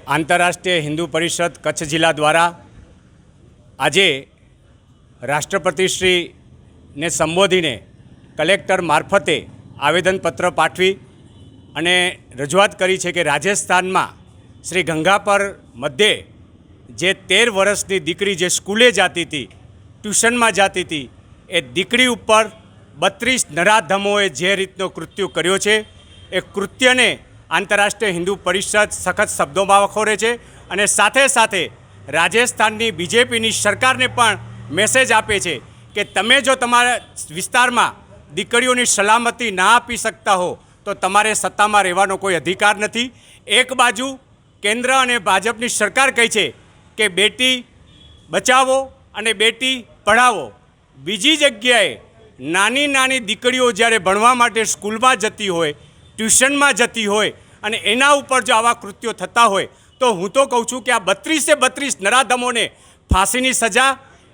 આંતરરાષ્ટ્રીય હિન્દુ પરિષદ કચ્છ જિલ્લા દ્વારા આજે રાષ્ટ્રપતિશ્રીને સંબોધીને કલેક્ટર મારફતે આવેદનપત્ર પાઠવી અને રજૂઆત કરી છે કે રાજસ્થાનમાં શ્રી ગંગાપર મધ્યે જે 13 વર્ષની દીકરી જે સ્કૂલે જતી હતી, ટ્યુશનમાં જતી હતી, એ દીકરી ઉપર 32 નરાધમોએ જે રીતનો કૃત્ય કર્યો છે એ કૃત્યને આંતરરાષ્ટ્રીય હિન્દુ પરિષદ સખત શબ્દોમાં વખોરે છે અને સાથે સાથે રાજસ્થાનની બીજેપીની સરકારને પણ મેસેજ આપે છે કે તમે જો તમારા વિસ્તારમાં દીકરીઓની સલામતી ના આપી શકતા હો તો તમારે સત્તામાં રહેવાનો કોઈ અધિકાર નથી। એક બાજુ કેન્દ્ર અને ભાજપની સરકાર કહે છે કે બેટી બચાવો અને બેટી પઢાવો, બીજી જગ્યાએ નાની નાની દીકરીઓ જ્યારે ભણવા માટે સ્કૂલમાં જતી હોય, ટ્યુશનમાં જતી હોય અને એના ઉપર જો આવા કૃત્યો થતા હોય તો હું તો કહું છું કે આ 32 નરાધમોને ફાંસીની સજા,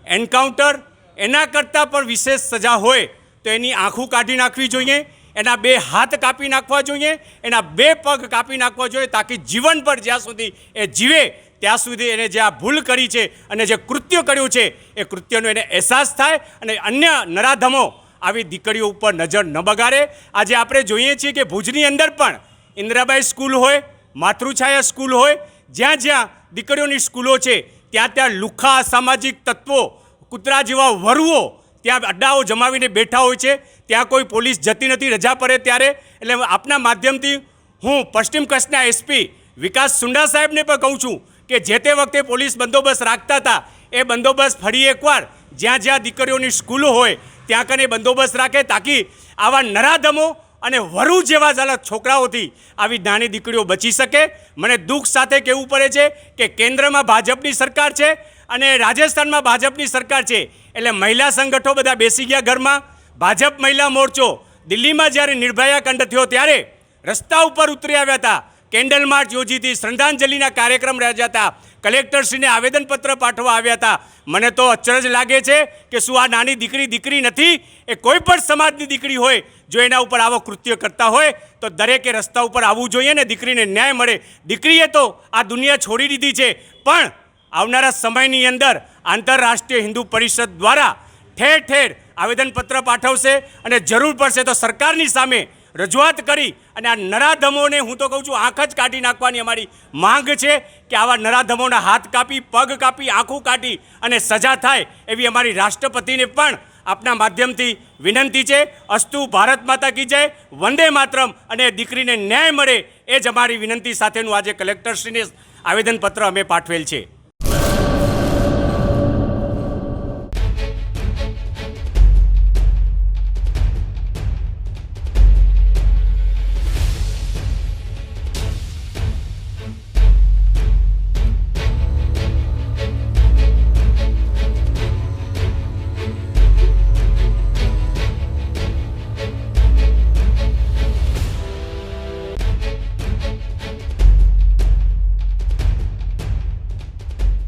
એન્કાઉન્ટર, એના કરતાં પણ વિશેષ સજા હોય તો એની આંખો કાઢી નાખવી જોઈએ, એના 2 હાથ કાપી નાખવા જોઈએ, એના 2 પગ કાપી નાખવા જોઈએ, તાકી જીવનભર જ્યાં સુધી એ જીવે ત્યાં સુધી એને જે આ ભૂલ કરી છે અને જે કૃત્ય કર્યું છે એ કૃત્યનો એને અહેસાસ થાય અને અન્ય નરાધમો આવી દીકરીઓ ઉપર નજર ન બગાડે। આજે આપણે જોઈએ છીએ કે ભુજની અંદર પણ ઇન્દિરાબાઈ સ્કૂલ હોય, માતૃછાયા સ્કૂલ હોય, જ્યાં જ્યાં દીકરીઓની સ્કૂલો છે ત્યાં લુખ્ખા અસામાજિક તત્વો, કૂતરા જેવા વરુઓ ત્યાં અડ્ડાઓ જમાવીને બેઠા હોય છે, ત્યાં કોઈ પોલીસ જતી નથી રજા પડે ત્યારે। એટલે આપના માધ્યમથી હું પશ્ચિમ કચ્છના એસપી વિકાસ સુંડા સાહેબને પણ કહું છું કે જે તે વખતે પોલીસ બંદોબસ્ત રાખતા હતા એ બંદોબસ્ત ફરી એકવાર જ્યાં જ્યાં દીકરીઓની સ્કૂલો હોય ત્યાં કને બંદોબસ્ત રાખે, તાકી આવા નરાધમો અને વરુ જેવા ઝાલા છોકરાઓથી આવી નાની દીકરીઓ બચી શકે। મને દુઃખ સાથે કહેવું પડે છે કે કેન્દ્રમાં ભાજપની સરકાર છે અને રાજસ્થાનમાં ભાજપની સરકાર છે, એટલે મહિલા સંગઠનો બધા બેસી ગયા ઘરમાં। ભાજપ મહિલા મોરચો દિલ્હીમાં જ્યારે નિર્ભયા કાંડ થયો ત્યારે રસ્તા ઉપર ઉતરી આવ્યા હતા, કેન્ડલ માર્ચ યોજી હતી, શ્રદ્ધાંજલિના કાર્યક્રમ રહ્યા હતા, કલેક્ટરશ્રીને આવેદનપત્ર પાઠવવા આવ્યા હતા। મને તો અચરજ લાગે છે કે શું આ નાની દીકરી નથી, એ કોઈ પણ સમાજની દીકરી હોય જો એના ઉપર આવો કૃત્ય કરતા હોય તો દરેકે રસ્તા ઉપર આવવું જોઈએ ને દીકરીને ન્યાય મળે। દીકરીએ તો આ દુનિયા છોડી દીધી છે, પણ આવનારા સમયની અંદર આંતરરાષ્ટ્રીય હિન્દુ પરિષદ દ્વારા ઠેર ઠેર આવેદનપત્ર પાઠવશે અને જરૂર પડશે તો સરકારની સામે રજૂઆત કરી અને આ નરાધમોને હું તો કહું છું આંખ જ કાઢી નાખવાની અમારી માંગ છે કે આવા નરાધમોના હાથ કાપી, પગ કાપી, આંખો કાઢી અને સજા થાય એવી અમારી રાષ્ટ્રપતિને પણ આપના માધ્યમથી વિનંતી છે। અસ્તુ ભારત માતા કી જય, વંદે માતરમ અને દીકરીને ન્યાય મળે એ જ અમારી વિનંતી સાથેનું આજે કલેક્ટરશ્રીને આવેદનપત્ર અમે પાઠવેલ છે।